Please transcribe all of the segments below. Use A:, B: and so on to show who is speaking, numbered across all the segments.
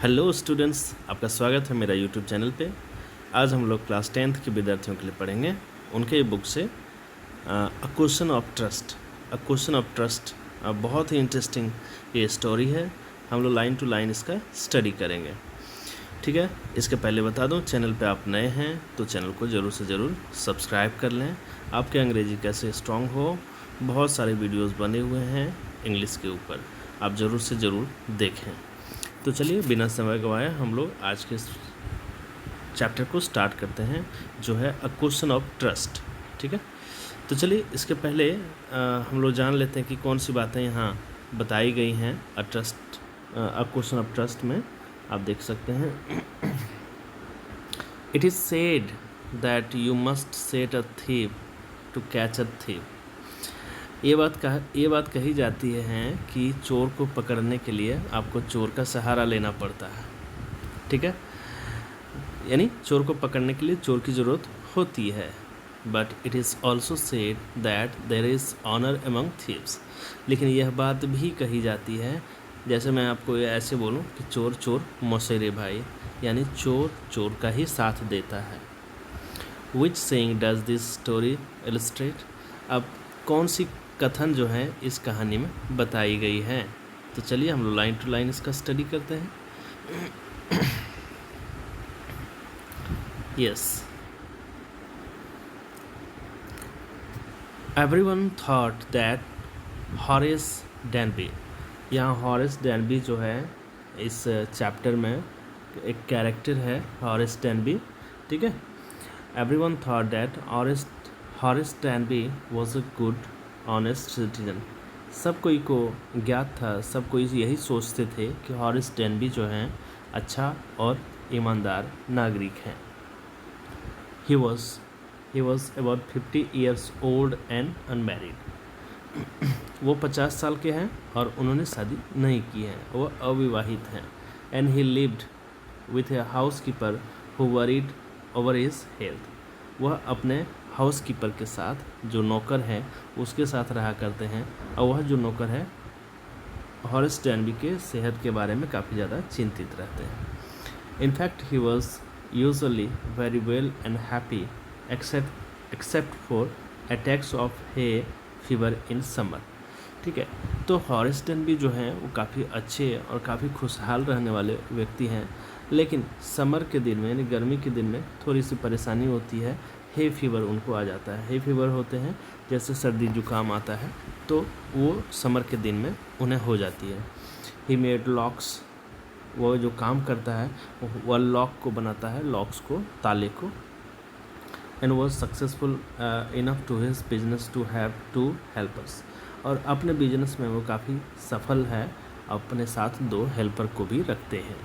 A: Hello students, आपका स्वागत है मेरा यूट्यूब चैनल पे। आज हम लोग क्लास 10th के विद्यार्थियों के लिए पढ़ेंगे उनके बुक से a question of trust. Question of trust बहुत ही इंटरेस्टिंग ये स्टोरी है। हम लोग लाइन टू लाइन इसका स्टडी करेंगे, ठीक है। इसके पहले बता दूं, चैनल पे आप नए हैं तो चैनल को ज़रूर से ज़रूर सब्सक्राइब कर लें। आपके अंग्रेजी कैसे स्ट्रांग हो, बहुत सारे वीडियोज़ बने हुए हैं इंग्लिश के ऊपर, आप ज़रूर से ज़रूर देखें। तो चलिए बिना समय गंवाए हम लोग आज के चैप्टर को स्टार्ट करते हैं, जो है अ क्वेश्चन ऑफ ट्रस्ट, ठीक है। तो चलिए इसके पहले हम लोग जान लेते हैं कि कौन सी बातें यहाँ बताई गई हैं अ क्वेश्चन ऑफ ट्रस्ट में। आप देख सकते हैं, it is said that you must set a thief to catch a thief. ये बात कही जाती है कि चोर को पकड़ने के लिए आपको चोर का सहारा लेना पड़ता है, ठीक है। यानी चोर को पकड़ने के लिए चोर की ज़रूरत होती है। But it is also said that there is honour among thieves. लेकिन यह बात भी कही जाती है, जैसे मैं आपको ऐसे बोलूं कि चोर चोर मौसेरे भाई, यानी चोर चोर का ही साथ देता है। Which saying does this story illustrate. अब कौन सी कथन जो है इस कहानी में बताई गई है, तो चलिए हम लोग लाइन टू लाइन इसका स्टडी करते हैं। Yes, everyone thought that Horace डैनबी। यहाँ हॉरेस डैनबी जो है इस चैप्टर में एक कैरेक्टर है, हॉरेस डैनबी, ठीक है। Everyone thought that Horace डैनबी was a good honest citizen. सब कोई को ज्ञात था, सब कोई यही सोचते थे कि हॉरेस डैनबी जो हैं अच्छा और ईमानदार नागरिक हैं। He was about 50 years old and unmarried. वो 50 साल के हैं और उन्होंने शादी नहीं की है, वो अविवाहित हैं। And he lived with a house keeper who worried over his health. वह अपने हाउस कीपर के साथ, जो नौकर है उसके साथ रहा करते हैं, और वह जो नौकर है हॉरेस डैनबी के सेहत के बारे में काफ़ी ज़्यादा चिंतित रहते हैं। In fact he was usually very well and happy except for attacks of hay fever in summer, ठीक है। तो हॉरेस डैनबी जो हैं वो काफ़ी अच्छे और काफ़ी खुशहाल रहने वाले व्यक्ति हैं, लेकिन समर के दिन में यानी गर्मी के दिन में थोड़ी सी परेशानी होती है। हे फीवर उनको आ जाता है। हे फीवर होते हैं जैसे सर्दी जुकाम आता है, तो वो समर के दिन में उन्हें हो जाती है। ही मेड लॉक्स, वो जो काम करता है वह लॉक को बनाता है, लॉक्स को, ताले को। And was successful enough to his business to have 2 helpers. और अपने बिजनेस में वो काफ़ी सफल है, अपने साथ 2 हेल्पर को भी रखते हैं।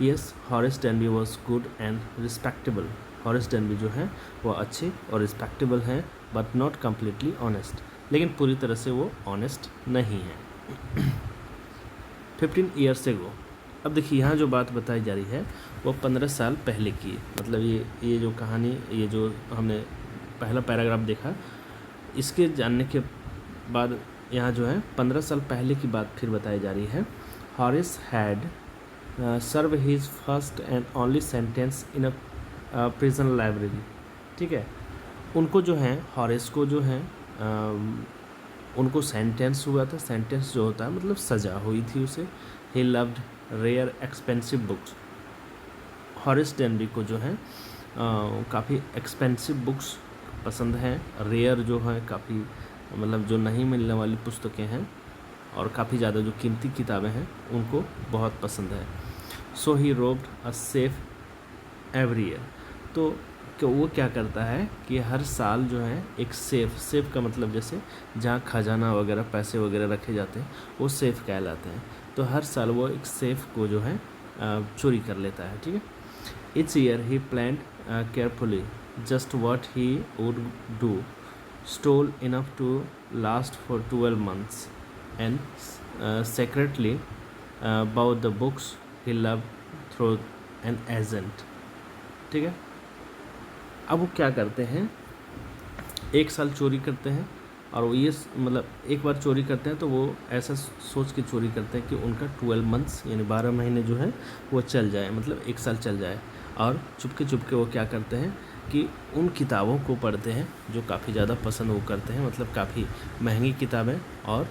A: Yes, Horace डैनबी was good and respectable. Horace डैनबी जो हैं वो अच्छे और रिस्पेक्टेबल हैं, बट नॉट कम्प्लीटली ऑनेस्ट। लेकिन पूरी तरह से वो ऑनेस्ट नहीं हैं। 15 years ago। अब देखिए यहाँ जो बात बताई जा रही है वो 15 साल पहले की है। मतलब ये जो कहानी, ये जो हमने पहला पैराग्राफ देखा, इसके जानने के बाद यहाँ जो है 15 साल पहले की बात फिर बताई जा रही है। Horace had serve his first and only sentence in a prison library, ठीक है। उनको जो है, हॉरेस को जो है उनको सेंटेंस हुआ था। सेंटेंस जो होता है मतलब सज़ा हुई थी उसे। He loved rare expensive books. Horace Danby को जो है काफ़ी एक्सपेंसिव बुक्स पसंद हैं। रेयर जो है काफ़ी, मतलब जो नहीं मिलने वाली पुस्तकें हैं, और काफ़ी ज़्यादा जो कीमती किताबें हैं उनको बहुत पसंद है। So he robbed a safe every year. तो वो क्या करता है कि हर साल जो है एक सेफ का मतलब जैसे जहाँ खजाना वगैरह, पैसे वगैरह रखे जाते हैं, वो सेफ कहलाते हैं। तो हर साल वो एक सेफ को जो है चोरी कर लेता है, ठीक है। Each year he planned carefully just what he would do, stole enough to last for 12 months, and secretly bought the books he loved through an agent, ठीक है। अब वो क्या करते हैं, एक साल चोरी करते हैं और वो ये मतलब एक बार चोरी करते हैं तो वो ऐसा सोच के चोरी करते हैं कि उनका 12 मंथ्स यानी 12 महीने जो है वो चल जाए, मतलब 1 साल चल जाए। और चुपके चुपके वो क्या करते हैं कि उन किताबों को पढ़ते हैं जो काफ़ी ज़्यादा पसंद वो करते हैं, मतलब काफ़ी महंगी किताबें और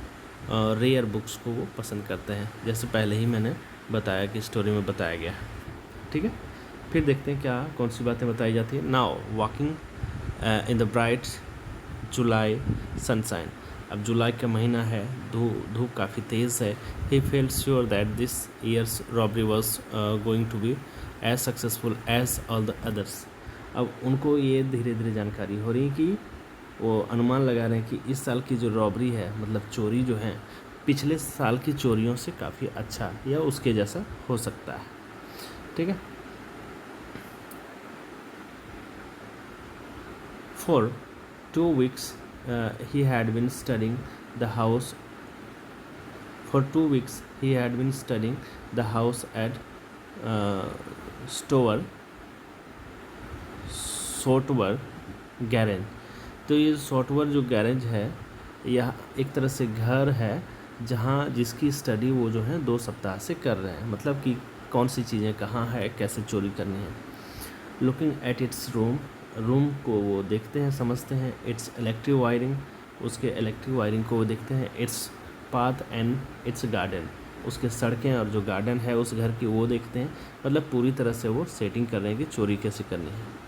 A: रेयर बुक्स को वो पसंद करते हैं, जैसे पहले ही मैंने बताया कि स्टोरी में बताया गया है। ठीक है, फिर देखते हैं क्या कौन सी बातें बताई जाती है। Now walking in the bright July sunshine. अब जुलाई का महीना है, धूप काफ़ी तेज़ है। He felt sure that this year's robbery was going to be as successful as all the others. अब उनको ये धीरे धीरे जानकारी हो रही है कि वो अनुमान लगा रहे हैं कि इस साल की जो रॉबरी है, मतलब चोरी जो है, पिछले साल की चोरियों से काफ़ी अच्छा या उसके जैसा हो सकता है। ठीक है। For 2 weeks, he had been studying the house. For 2 weeks, he had been studying the house at Shotover Grange. तो ये सोटवर जो गैरेज है, यह एक तरह से घर है जहाँ जिसकी स्टडी वो जो है 2 सप्ताह से कर रहे हैं, मतलब कि कौन सी चीज़ें कहाँ है, कैसे चोरी करनी है। लुकिंग एट इट्स रूम को वो देखते हैं, समझते हैं। इट्स इलेक्ट्रिक वायरिंग, उसके इलेक्ट्रिक वायरिंग को वो देखते हैं। Its path and it's garden, उसके सड़कें और जो गार्डन है उस घर की वो देखते हैं। मतलब पूरी तरह से वो सेटिंग कर रहे हैं कि चोरी कैसे करनी है।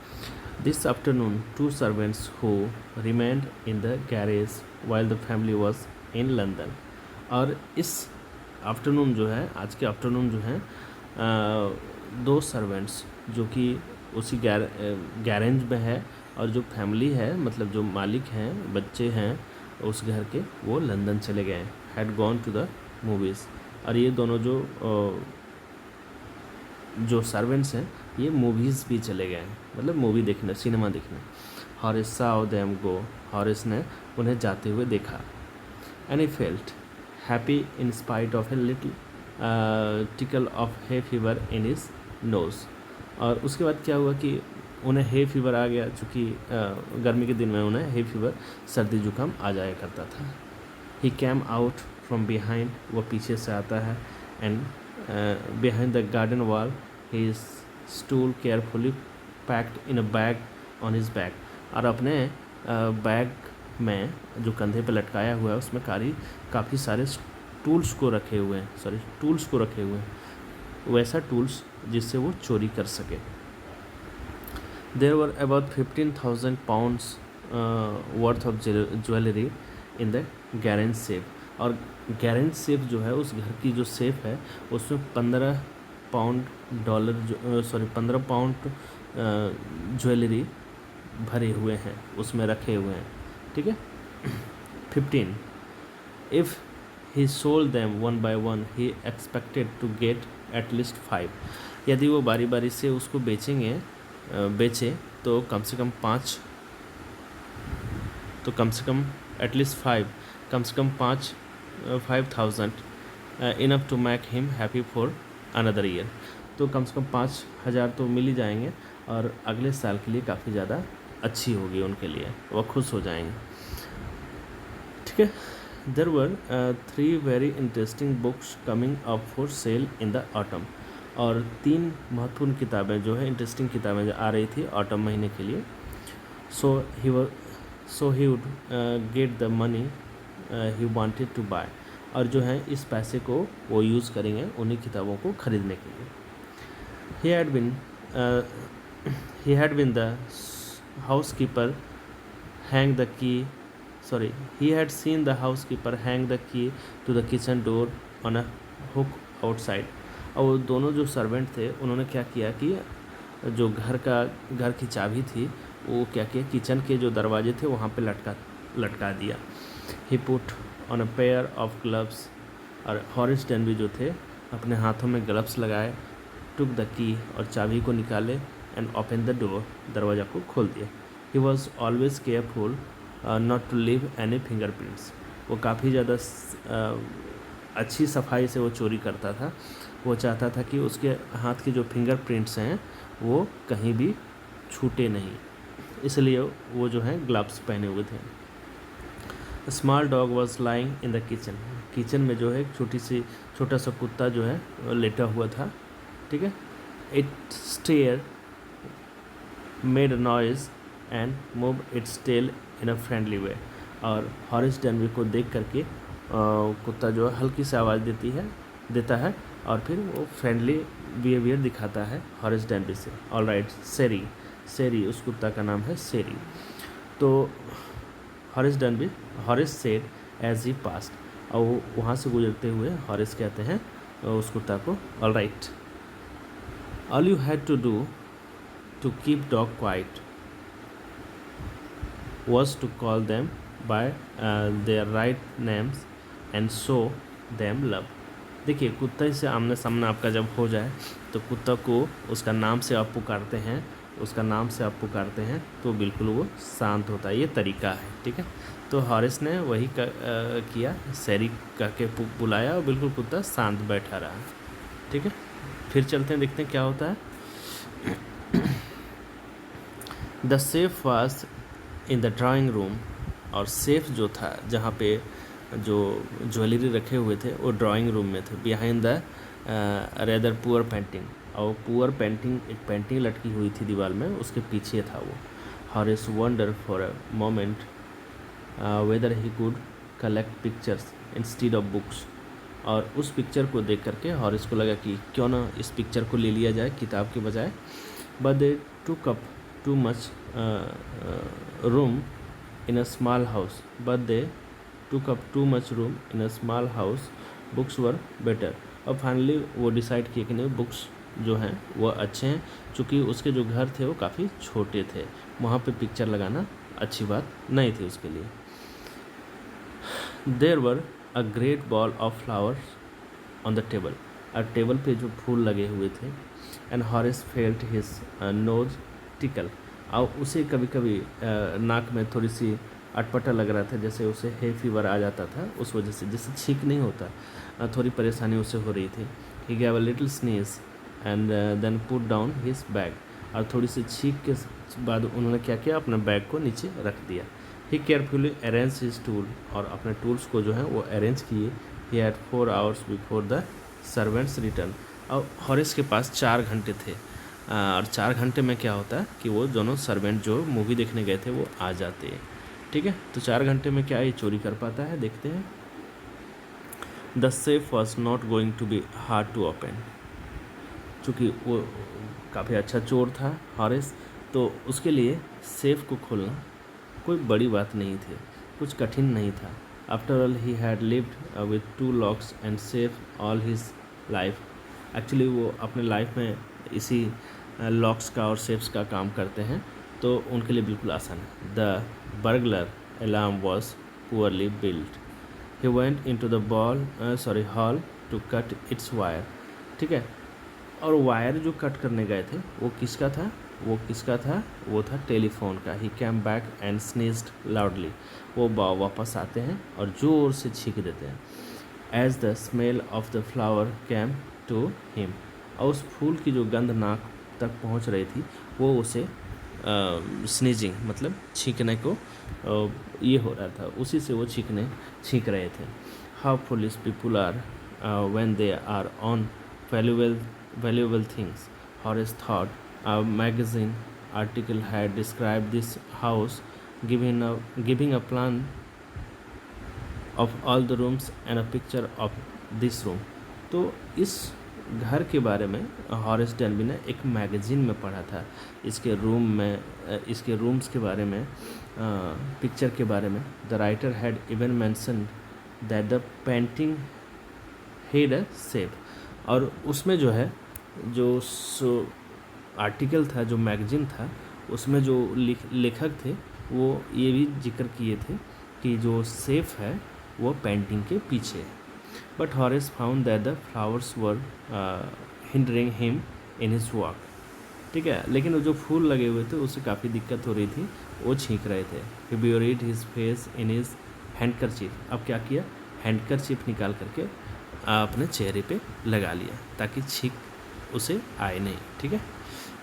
A: This afternoon 2 servants who remained in the garage while the family was in London. और इस आफ्टरनून जो है, आज के आफ्टरनून जो है, 2 सर्वेंट्स जो कि उसी गैरेज में है और जो फैमिली है, मतलब जो मालिक हैं, बच्चे हैं उस घर के, वो लंदन चले गए हैं। Had gone to the movies. और ये दोनों जो सर्वेंट्स हैं ये मूवीज़ भी चले गए हैं, मतलब मूवी देखने, सिनेमा देखने। हॉरिस saw them go, हॉरिस ने उन्हें जाते हुए देखा। And he felt happy in spite of a little tackle of hay fever in his nose। और उसके बाद क्या हुआ कि उन्हें हे फीवर आ गया, चूँकि गर्मी के दिन में उन्हें हे फीवर, सर्दी जुकाम आ जाया करता था। ही कैम आउट फ्रॉम बिहाइंड, वो पीछे से आता है। And behind the garden wall he stool carefully packed in a bag on his back. और अपने बैग में जो कंधे पर लटकाया हुआ है उसमें काफ़ी सारे टूल्स को रखे हुए हैं, वैसा टूल्स जिससे वो चोरी कर सके। There were about 15,000 pounds worth of jewellery in the garage safe. और गैरेज सेफ जो है, उस घर की जो सेफ है, उसमें 15 पाउंड ज्वेलरी भरे हुए हैं, उसमें रखे हुए हैं। ठीक है। 15 if he sold them one by one he expected to get at least 5। यदि वो बारी बारी से उसको बेचे तो कम से कम 5, तो कम से कम एटलीस्ट 5, कम से कम 5,000 enough to make him happy for another year. तो कम से कम 5,000 तो मिल ही जाएंगे और अगले साल के लिए काफ़ी ज़्यादा अच्छी होगी उनके लिए, वह खुश हो जाएंगे। ठीक है। There were 3 very interesting books coming up for sale in the autumn। और 3 महत्वपूर्ण किताबें जो है, इंटरेस्टिंग किताबें आ रही थी ऑटम महीने के लिए। So he would get the money he wanted to buy। और जो है इस पैसे को वो यूज़ करेंगे उन्हीं किताबों को खरीदने के लिए। He had been the housekeeper hang the key he had seen the housekeeper hang the key to the kitchen door on a hook outside। और वो दोनों जो सर्वेंट थे उन्होंने क्या किया कि जो घर की चाबी थी वो क्या किया, किचन के जो दरवाजे थे वहाँ पे लटका दिया। He put on a pair of gloves. और हॉरिस डेनबी जो थे अपने हाथों में ग्लव्स लगाए। टुक द की, और चाबी को निकाले। एंड ओपन द डोर, दरवाज़ा को खोल दिया। He was always careful not to leave any fingerprints. वो काफ़ी ज़्यादा अच्छी सफाई से वो चोरी करता था। वो चाहता था कि उसके हाथ के जो फिंगरप्रिंट्स हैं वो कहीं भी छूटे नहीं, इसलिए वो जो है ग्लव्स पहने हुए थे। Small dog was lying in the kitchen, kitchen में जो है एक छोटा सा कुत्ता जो है वो लेटा हुआ था, ठीक है। It stair made a noise and move its tail in a friendly way. और हॉरिस डेनबी को देख करके कुत्ता जो है हल्की सी आवाज़ देता है और फिर वो फ्रेंडली बिहेवियर दिखाता है हॉरिस डेनबी से। ऑल राइट, सेरी उस कुत्ता का नाम है सेरी। तो Horace said as he passed, और वो वहाँ से गुजरते हुए हॉरिस कहते हैं उस कुत्ता को, all right, all you had to do to keep dog quiet was to call them by their right names and show them love। देखिए, कुत्ते से आमने सामने आपका जब हो जाए तो कुत्ता को उसका नाम से आप पुकारते हैं तो बिल्कुल वो शांत होता है। ये तरीका है, ठीक है। तो हॉरिस ने वही किया, सैरी करके बुलाया और बिल्कुल कुत्ता शांत बैठा रहा, ठीक है। फिर चलते हैं, देखते हैं क्या होता है। The safe was in the drawing room, और सेफ जो था जहाँ पे जो ज्वेलरी रखे हुए थे वो ड्राइंग रूम में थे। Behind the rather poor painting, और पुअर पेंटिंग, एक पेंटिंग लटकी हुई थी दीवार में, उसके पीछे था वो। हॉरिस wonder for a moment weather he could collect pictures instead of books, और उस पिक्चर को देख करके हॉरिस को लगा कि क्यों ना इस पिक्चर को ले लिया जाए किताब के बजाय। But they took up too much room in a small house, but they took up too much room in a small house, books were better। और फाइनली वो डिसाइड किए कि नहीं, बुक्स जो हैं वो अच्छे हैं, चूँकि उसके जो घर थे वो काफ़ी छोटे थे, वहाँ पे पिक्चर लगाना अच्छी बात नहीं थी उसके लिए। There were a great bowl of flowers on the table, और टेबल पे जो फूल लगे हुए थे। And Horace felt his nose tickle, और उसे कभी कभी नाक में थोड़ी सी अटपटा लग रहा था, जैसे उसे हे फीवर आ जाता था, उस वजह से, जैसे छींक नहीं होता, थोड़ी परेशानी उसे हो रही थी। He gave a little sneeze and then put down his bag, और थोड़ी सी छींक के बाद उन्होंने क्या किया, अपने बैग को नीचे रख दिया। ही केयरफुली अरेंज हिज टूल, और अपने टूल्स को जो है वो अरेंज किए। He had 4 hours before the servants return, और हॉरिस के पास 4 घंटे थे, और 4 घंटे में क्या होता है कि वो दोनों सर्वेंट जो मूवी देखने गए थे वो आ जाते हैं, ठीक है। तो 4 घंटे में क्या ये चोरी कर पाता है, देखते हैं। The safe was not going to be hard to open, चूँकि वो काफ़ी अच्छा चोर था हॉरिस, तो उसके लिए सेफ को खोलना कोई बड़ी बात नहीं थी, कुछ कठिन नहीं था। After all he had lived with 2 locks and safe all his life. Actually वो अपने लाइफ में इसी लॉक्स का और सेफ्स का काम करते हैं, तो उनके लिए बिल्कुल आसान है। The burglar alarm was poorly built, he went in to the hall to cut its wire, ठीक है। और वायर जो कट करने गए थे वो किसका था, वो था टेलीफोन का। He came back and sneezed loudly, वो वापस आते हैं और ज़ोर से छींक देते हैं। As the smell of the flower came to him, और उस फूल की जो गंध नाक तक पहुंच रही थी वो उसे स्नीजिंग मतलब छींकने को ये हो रहा था, उसी से वो छींक रहे थे। How foolish people are when they are on valuable things, Horace thought। A magazine article had described this house, giving a plan of all the rooms and a picture of this room। तो इस घर के बारे में हॉरिस Denby ने एक magazine में पढ़ा था, इसके रूम्स के बारे में, पिक्चर के बारे में। The writer had even mentioned that the painting had a shape, और उसमें जो है जो आर्टिकल था, जो मैगज़ीन था, उसमें जो लेखक थे वो ये भी जिक्र किए थे कि जो सेफ है वो पेंटिंग के पीछे है। But हॉरिस found that the flowers were hindering him in his walk, ठीक है। लेकिन वो जो फूल लगे हुए थे उससे काफ़ी दिक्कत हो रही थी, वो छींक रहे थे। He buried his face in his handkerchief, अब क्या किया, हैंडकरचीफ निकाल करके अपने चेहरे पे लगा लिया ताकि छींक उसे आए नहीं, ठीक है।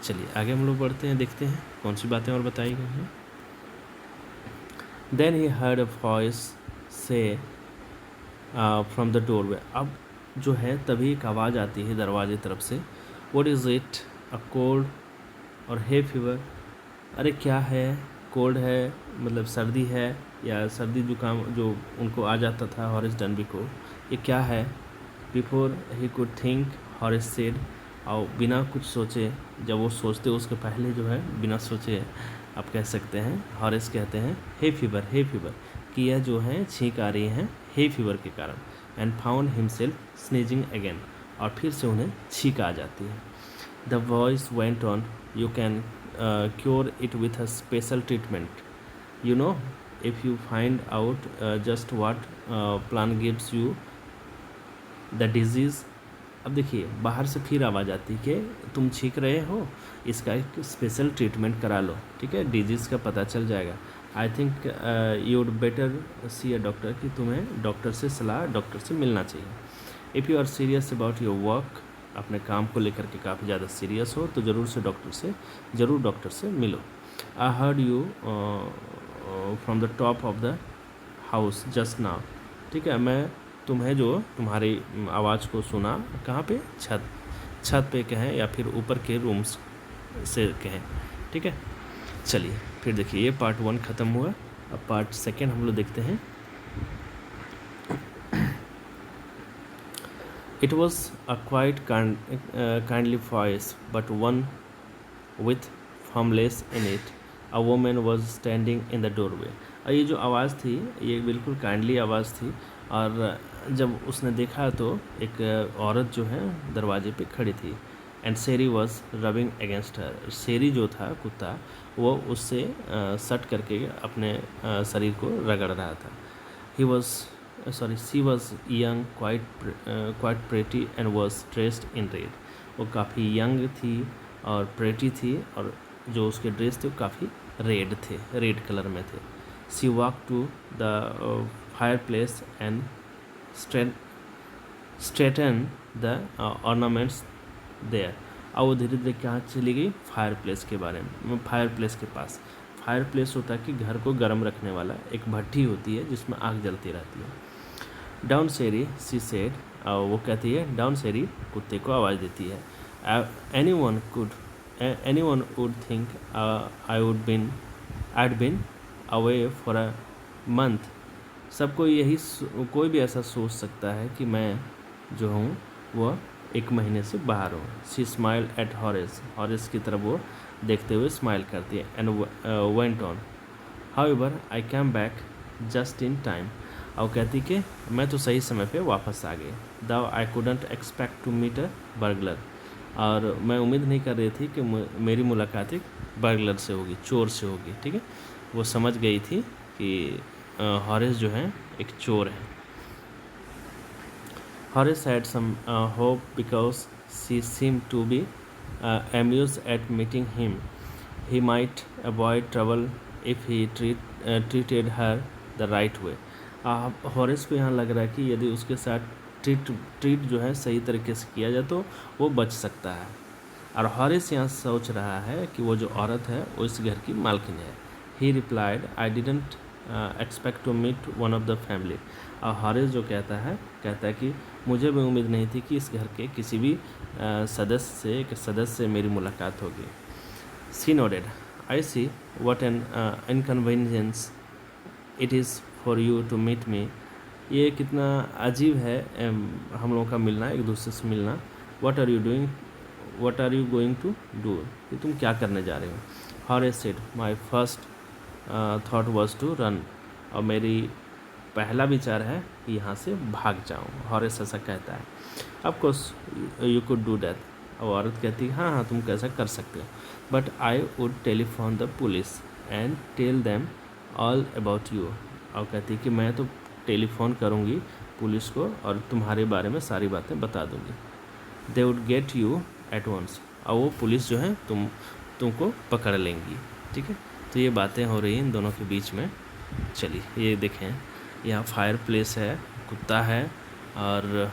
A: चलिए आगे हम लोग बढ़ते हैं, देखते हैं कौन सी बातें और बताई गई हैं। Then he heard a voice से फ्रॉम द डोरवे। अब जो है तभी एक आवाज़ आती है दरवाजे तरफ से, what is it, a cold और हे फीवर। अरे क्या है, कोल्ड है मतलब सर्दी है, या सर्दी जुकाम जो उनको आ जाता था हॉरिस डनबी को, ये क्या है। Before he could think हॉरिस said, और बिना कुछ सोचे, जब वो सोचते उसके पहले जो है बिना सोचे आप कह सकते हैं हॉरिस कहते हैं हे फीवर, हे फीवर, कि यह जो है छींक आ रही हैं हे फीवर के कारण। And found himself sneezing again, और फिर से उन्हें छींक आ जाती है। The voice went on, you can cure it with a special treatment, you know, if you find out just what plant gives you the disease। अब देखिए बाहर से फिर आवाज़ आती है कि तुम छींक रहे हो, इसका एक स्पेशल ट्रीटमेंट करा लो, ठीक है, डिजीज़ का पता चल जाएगा। I think you would better see a doctor, कि तुम्हें डॉक्टर से सलाह, डॉक्टर से मिलना चाहिए। If you are serious about your work, अपने काम को लेकर के काफ़ी ज़्यादा सीरियस हो तो ज़रूर डॉक्टर से मिलो। I heard you from the top of the house just now, ठीक है, मैं तुम्हें जो तुम्हारी आवाज़ को सुना, कहाँ पे, छत पे कहें या फिर ऊपर के रूम्स से कहें, ठीक है। चलिए फिर देखिए ये पार्ट 1 ख़त्म हुआ, अब पार्ट 2 हम लोग देखते हैं। It was a quite kindly voice but one with formless in it, a woman was standing in the doorway। और ये जो आवाज़ थी ये बिल्कुल काइंडली आवाज़ थी, और जब उसने देखा तो एक औरत जो है दरवाजे पे खड़ी थी। And Sheri was rubbing against her, शेरी जो था कुत्ता वो उससे सट करके अपने शरीर को रगड़ रहा था। She was young, quite pretty and was dressed in red. वो काफ़ी यंग थी और प्रेटी थी, और जो उसके ड्रेस थे वो काफ़ी रेड कलर में थे। She walk to the fireplace and straighten the ornaments there. और वो धीरे धीरे कहाँ चली गई, फायर प्लेस के पास। फायर प्लेस होता है कि घर को गर्म रखने वाला एक भट्टी होती है जिसमें आग जलती रहती है। डाउन शेरी सी सेड, वो कहती है डाउन शेरी, कुत्ते को आवाज़ देती है। Anyone would think I'd been away for a month। सबको कोई भी ऐसा सोच सकता है कि मैं जो हूँ वह 1 महीने से बाहर हूँ। शी स्माइल एट हॉरिस की तरफ वो देखते हुए स्माइल करती है। And went on, however I came back just in time. और कहती कि मैं तो सही समय पे वापस आ गई। Though I couldn't expect to meet a burglar, और मैं उम्मीद नहीं कर रही थी कि मेरी मुलाकात एक बर्गलर से होगी, चोर से होगी, ठीक है। वो समझ गई थी कि हॉरिस जो है एक चोर है। Horace had some hope because she seem to be amused at meeting him। He might avoid trouble if he treated her the right way। हॉरिस को यहाँ लग रहा है कि यदि उसके साथ ट्रीट जो है सही तरीके से किया जाए तो वो बच सकता है। और हॉरिस यहाँ सोच रहा है कि वो जो औरत है वो इस घर की मालकिन है। He replied I didn't expect to meet one of the family. और हॉरिस जो कहता है कि मुझे भी उम्मीद नहीं थी कि इस घर के किसी भी सदस्य से मेरी मुलाकात होगी। She nodded, I see what an inconvenience it is for you to meet me. ये कितना अजीब है हम लोगों का मिलना, एक दूसरे से मिलना। What are you going to do, कि तुम क्या करने जा रहे हो। Horace said my first thought was to run, और मेरी पहला विचार है कि यहाँ से भाग जाऊँ। हॉरिस ऐसा कहता है। Of course you could do that. और औरत कहती है हाँ तुम कैसा कर सकते हो, but I would telephone the police and tell them all about you. और कहती है कि मैं तो टेलीफोन करूँगी पुलिस को और तुम्हारे बारे में सारी बातें बता दूँगी। They would get you at once, और वो पुलिस जो है तुमको पकड़ लेंगी, ठीक है। तो ये बातें हो रही हैं इन दोनों के बीच में। चलिए ये देखें, यहाँ फायर प्लेस है, कुत्ता है, और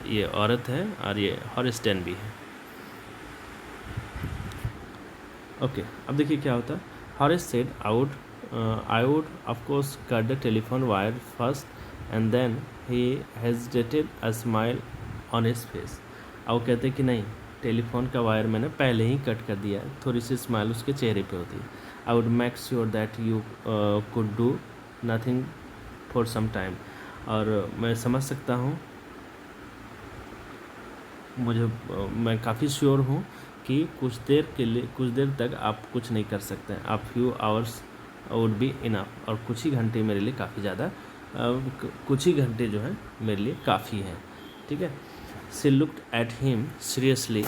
A: ये औरत है, और ये हॉरिस डैनबी है। ओके, अब देखिए क्या होता है। Horace said I would of course cut the telephone wire first and then he hesitated a smile on his face. अब वो कहते कि नहीं, टेलीफोन का वायर मैंने पहले ही कट कर दिया है, थोड़ी सी स्माइल उसके चेहरे पे होती है। I would make sure that you could do nothing for some time. और मैं समझ सकता हूँ, मैं काफ़ी श्योर हूँ कि कुछ देर तक आप कुछ नहीं कर सकते हैं। आप few hours would be enough, और कुछ ही घंटे मेरे लिए काफ़ी ज़्यादा, कुछ ही घंटे जो हैं मेरे लिए काफ़ी हैं। ठीक है। She looked at him seriously,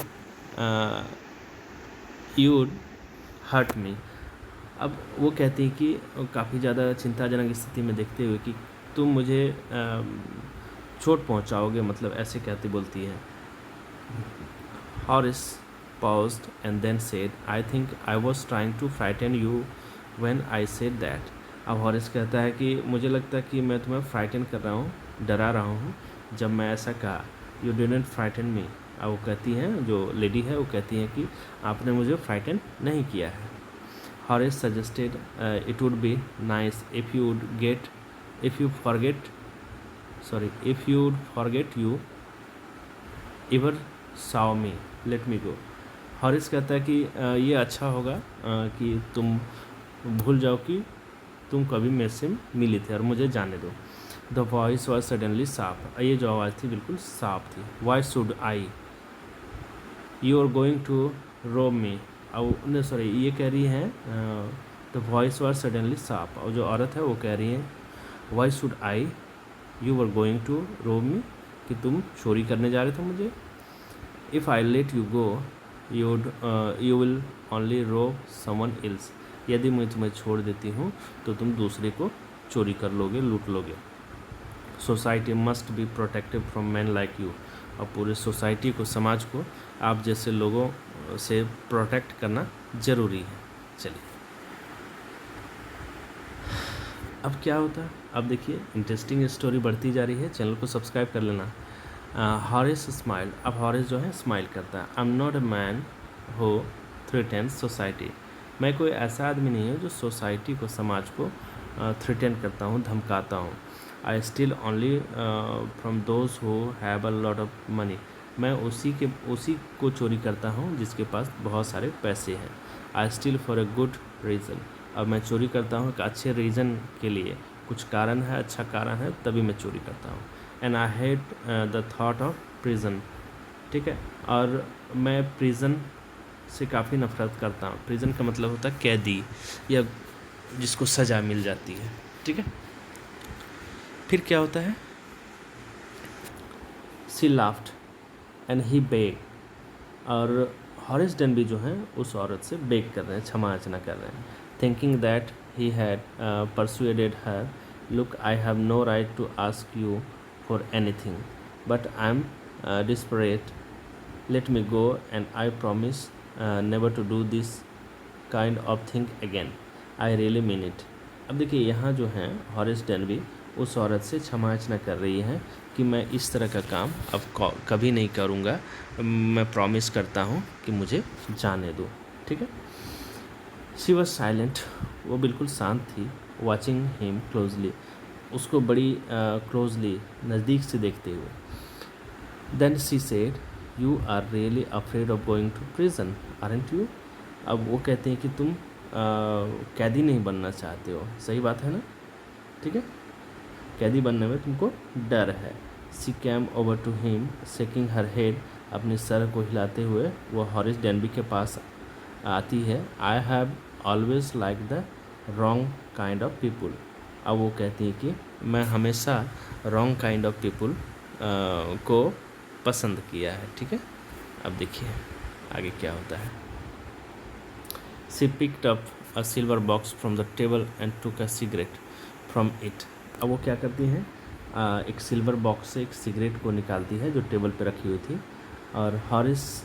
A: you would hurt me. अब वो कहती है कि काफ़ी ज़्यादा चिंताजनक स्थिति में देखते हुए कि तुम मुझे चोट पहुंचाओगे, मतलब ऐसे कहती बोलती है। Horace paused and then said, I think I was trying to frighten you when I said that. अब हॉरिस कहता है कि मुझे लगता है कि मैं तुम्हें फ्राइटन कर रहा हूँ, डरा रहा हूँ जब मैं ऐसा कहा। You didn't frighten me. अब वो कहती हैं, जो लेडी है वो कहती हैं कि आपने मुझे फ्राइटन नहीं किया है। Horace suggested it would be nice if you would forget you ever saw me. Let me गो। हॉरिस कहता है कि ये अच्छा होगा कि तुम भूल जाओ कि तुम कभी मेरे से मिले थे और मुझे जाने दो। द वॉइस वॉज सडनली साफ। ये जो आवाज़ थी बिल्कुल साफ थी। Why should I, you are going to rob me. अब सॉरी, ये कह रही है, द वॉइस वॉज सडनली साफ, और जो औरत है वो कह रही है why should I, you are going to rob me, कि तुम चोरी करने जा रहे थे मुझे। If I let you go, you will only rob someone else. यदि मैं तुम्हें छोड़ देती हूँ तो तुम दूसरे को चोरी कर लोगे, लूट लोगे। Society must be protective from man like you. और पूरे सोसाइटी को, समाज को आप जैसे लोगों से प्रोटेक्ट करना ज़रूरी है। चलिए, अब क्या होता है, अब देखिए इंटरेस्टिंग स्टोरी बढ़ती जा रही है। चैनल को सब्सक्राइब कर लेना। हॉरिस स्माइल। अब हॉरिस जो है स्माइल करता है। I am not a man हो थ्रेटन्स सोसाइटी। मैं कोई ऐसा आदमी नहीं हूँ जो सोसाइटी को, समाज को थ्रेटन करता हूँ, धमकाता हूँ। I steal only from those who have a lot of money. मैं उसी को चोरी करता हूँ जिसके पास बहुत सारे पैसे हैं। I steal for a good reason. अब मैं चोरी करता हूँ एक अच्छे रीज़न के लिए, कुछ कारण है, अच्छा कारण है, तभी मैं चोरी करता हूँ। And I hate the thought of prison. ठीक है, और मैं प्रिजन से काफ़ी नफरत करता हूँ। प्रिजन का मतलब होता है कैदी, या जिसको सज़ा मिल जाती है। ठीक है, फिर क्या होता है, सी लाफ्ड एंड ही बेग। और हॉरिस डेनबी जो हैं उस औरत से बेग कर रहे हैं, क्षमा याचना कर रहे हैं। Thinking that he had persuaded her, look I have no right to ask you for anything, but I'm desperate. Let me go and I promise never to do this kind of thing again. I really mean it. अब देखिए यहाँ जो है Horace Denby उस औरत से क्षमा याचना कर रही है कि मैं इस तरह का काम अब कभी नहीं करूँगा, मैं प्रॉमिस करता हूँ कि मुझे जाने दो। ठीक है। She was silent. वो बिल्कुल शांत थी। Watching him closely. उसको बड़ी क्लोजली, नज़दीक से देखते हुए। Then she said, you are really afraid of going to prison aren't you. अब वो कहते हैं कि तुम कैदी नहीं बनना चाहते हो, सही बात है ना। ठीक है, कैदी बनने में तुमको डर है। She came over to him shaking her head. अपने सर को हिलाते हुए वो हॉरिस डेनबी के पास आती है। I have always like the wrong kind of people. अब वो कहती है कि मैं हमेशा रॉन्ग काइंड ऑफ पीपुल को पसंद किया है। ठीक है, अब देखिए आगे क्या होता है। She picked up a silver box from the table and took a cigarette from it. अब वो क्या करती हैं, एक सिल्वर बॉक्स से एक सिगरेट को निकालती है जो टेबल पे रखी हुई थी। और हॉरिस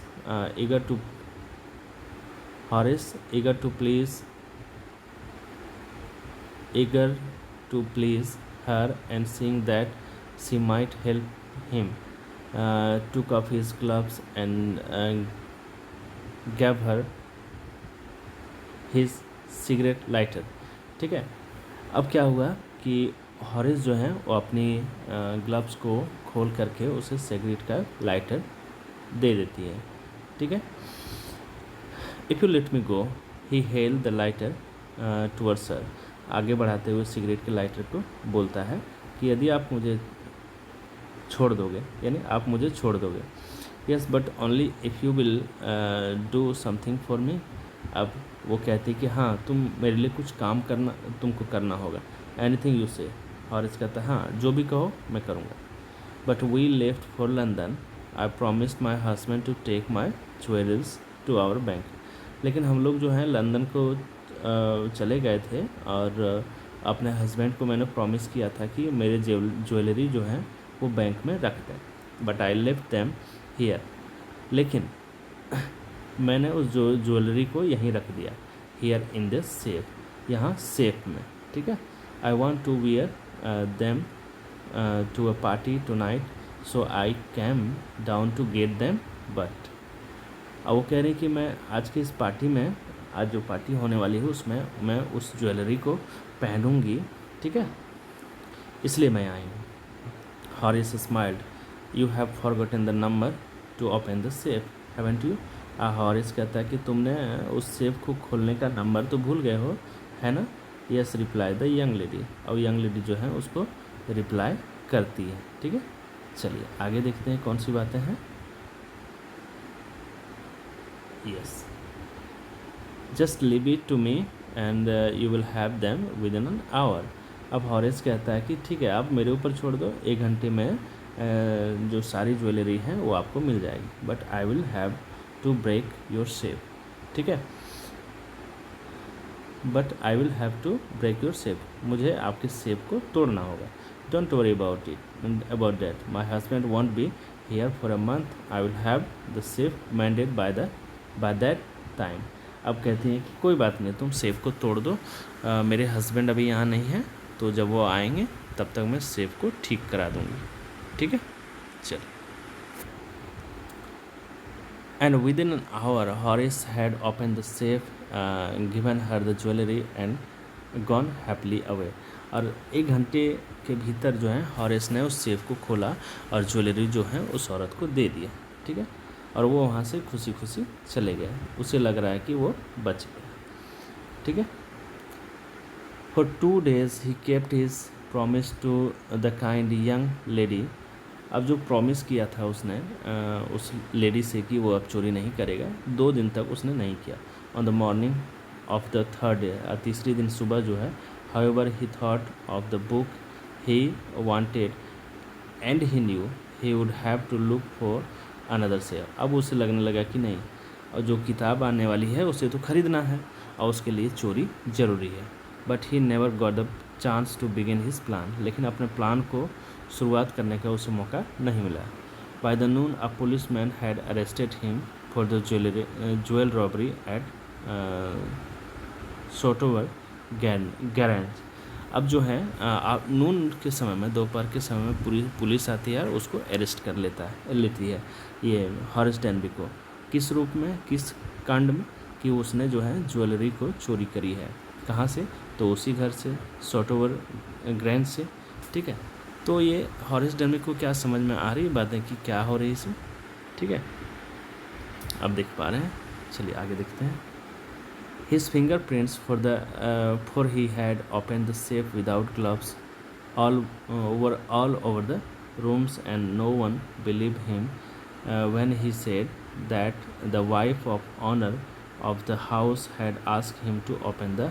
A: eager to please her and seeing that she might help him, took off his gloves and gave her his cigarette lighter. ठीक है, अब क्या हुआ कि हॉरिस जो है वो अपनी ग्लव्स को खोल करके उसे सिगरेट का लाइटर दे देती है, ठीक है। If you let me go, he hello the lighter towards हर। आगे बढ़ाते हुए सिगरेट के लाइटर को बोलता है कि यदि आप मुझे छोड़ दोगे, यानी आप मुझे छोड़ दोगे। Yes but only if you will do something for me. अब वो कहती कि हाँ, तुम मेरे लिए कुछ काम करना, तुमको करना होगा। एनीथिंग यू से। हॉरिस कहता है हाँ, जो भी कहो मैं करूँगा। But we left for London. I promised my husband to take my jewelries to our bank. लेकिन हम लोग जो हैं लंदन को चले गए थे और अपने हस्बैंड को मैंने प्रॉमिस किया था कि मेरे ज्वेलरी जो हैं वो बैंक में रख दें। But I left them here. लेकिन मैंने उस ज्वेलरी को यहीं रख दिया। हियर इन दिस सेफ, यहाँ सेफ में, ठीक है। I want to wear them to a party tonight, so I came down to get them. But अब वो कह रही कि मैं आज की इस पार्टी में, आज जो पार्टी होने वाली है उसमें मैं उस ज्वेलरी को पहनूंगी, ठीक है, इसलिए मैं आई हूँ। हॉरिस smiled. You have forgotten the number two open the safe, haven't you. हॉरिस कहता है कि तुमने उस सेफ को खोलने का नंबर तो भूल गए हो, है ना। Yes reply the young lady. और यंग लेडी जो है उसको रिप्लाई करती है, ठीक है। चलिए आगे देखते हैं कौन सी बातें हैं। Yes, just leave it to me and you will have them within an hour. अब हॉरिस कहता है कि ठीक है, आप मेरे ऊपर छोड़ दो, 1 घंटे में जो सारी ज्वेलरी हैं वो आपको मिल जाएगी। But I will have to break your safe, ठीक है। But I will have to break your safe, मुझे आपके सेफ को तोड़ना होगा। Don't worry about that, my husband won't be here for a month. I will have the safe mended by that time. अब कहती हैं कि कोई बात नहीं, तुम सेफ को तोड़ दो, मेरे हस्बैंड अभी यहाँ नहीं हैं, तो जब वो आएंगे तब तक मैं सेफ को ठीक करा दूँगी, ठीक है। चल, and with in an our हॉरिस had open the safe, given her the jewellery and gone happily away. और 1 घंटे के भीतर जो है हॉरिस ने उस सेफ को खोला और ज्वेलरी जो है उस औरत को दे दिया, ठीक है। और वो वहाँ से खुशी खुशी चले गए, उसे लग रहा है कि वो बच गया, ठीक है। For 2 days he kept his promise to the kind young lady. अब जो प्रॉमिस किया था उसने उस लेडी से कि वो अब चोरी नहीं करेगा, 2 दिन तक उसने नहीं किया। On the morning of the 3rd day, तीसरे दिन सुबह जो है, however he thought of the book he wanted and he knew he would have to look for another safe. अब उसे लगने लगा कि नहीं, और जो किताब आने वाली है उसे तो ख़रीदना है और उसके लिए चोरी ज़रूरी है। But he never got the chance to begin his plan, लेकिन अपने प्लान को शुरुआत करने का उसे मौका नहीं मिला। By the noon a policeman had arrested him for the jewel robbery at Shotover Grange. अब जो है नून के समय में, दोपहर के समय में पूरी पुलिस आती है और उसको अरेस्ट कर लेती है ये हॉरिस डेनबी को। किस रूप में, किस कांड में, कि उसने जो है ज्वेलरी को चोरी करी है। कहाँ से, तो उसी घर से, सोटोवर ग्रैंड से, ठीक है। तो ये हॉरिस डेनबी को क्या समझ में आ रही बातें कि क्या हो रही है इसमें, ठीक है। अब देख पा रहे हैं, चलिए आगे देखते हैं। His fingerprints for he had opened the safe without gloves were all over the rooms, and no one believed him when he said that the wife of owner of the house had asked him to open the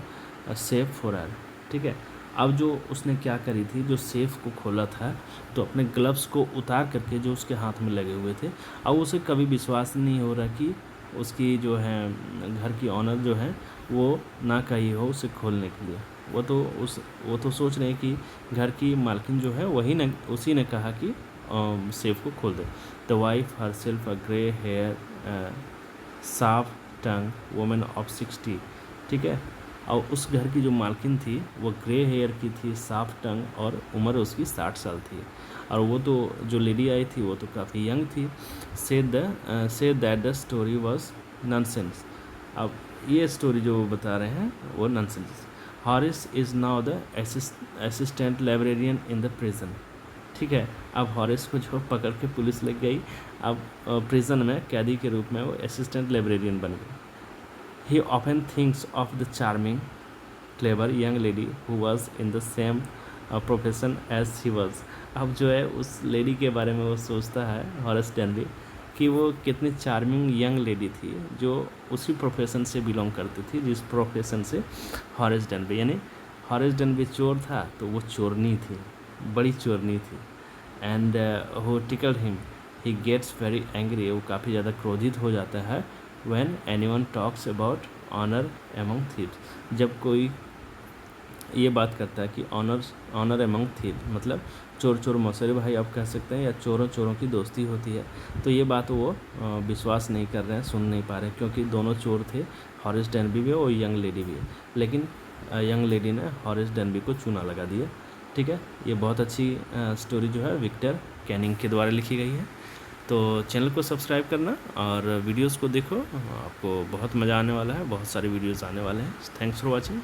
A: safe for her, ठीक है। अब जो उसने क्या करी थी, जो safe को खोला था तो अपने ग्लव्स को उतार करके जो उसके हाथ में लगे हुए थे, अब उसे कभी विश्वास नहीं हो रहा कि उसकी जो है घर की ऑनर जो है वो ना कही हो उसे खोलने के लिए। वो तो सोच रहे हैं कि घर की मालकिन जो है उसी ने कहा कि सेफ को खोल दे। The wife herself a grey hair soft tongue women of 60, ठीक है। और उस घर की जो मालकिन थी वो ग्रे हेयर की थी, साफ टंग, और उम्र उसकी 60 साल थी। और वो तो जो लेडी आई थी वो तो काफ़ी यंग थी। Say that the story was nonsense. अब ये स्टोरी जो बता रहे हैं वो nonsense. हॉरिस is now the assistant librarian in the prison. ठीक है, अब हॉरिस को जो पकड़ के पुलिस लग गई, अब प्रिजन में कैदी के रूप में वो असिस्टेंट लाइब्रेरियन बन गए। He often thinks of the charming clever young lady who was in the same profession as he was. अब जो है उस लेडी के बारे में वो सोचता है हॉरिस डेनबी कि वो कितनी चार्मिंग यंग लेडी थी जो उसी प्रोफेशन से बिलोंग करती थी जिस प्रोफेशन से हॉरिस डेनबी, यानी हॉरिस डेनबी चोर था तो वो चोरनी थी, बड़ी चोरनी थी। एंड वो tickled him, he gets very angry, वो काफ़ी ज़्यादा क्रोधित हो जाता है। When anyone talks about honour among thieves, जब कोई ये बात करता है कि ऑनर एमंग थीव्स मतलब चोर चोर मौसेरे भाई आप कह सकते हैं, या चोरों चोरों की दोस्ती होती है, तो ये बात वो विश्वास नहीं कर रहे हैं, सुन नहीं पा रहे हैं, क्योंकि दोनों चोर थे, हॉरिस डेनबी भी और यंग लेडी भी। लेकिन यंग लेडी ने हॉरिस डेनबी को चूना लगा दिया। ठीक है, ये बहुत अच्छी स्टोरी जो है विक्टर कैनिंग के द्वारा लिखी गई है। तो चैनल को सब्सक्राइब करना और वीडियोस को देखो, आपको बहुत मज़ा आने वाला है, बहुत सारे वीडियोस आने वाले हैं। Thanks for watching.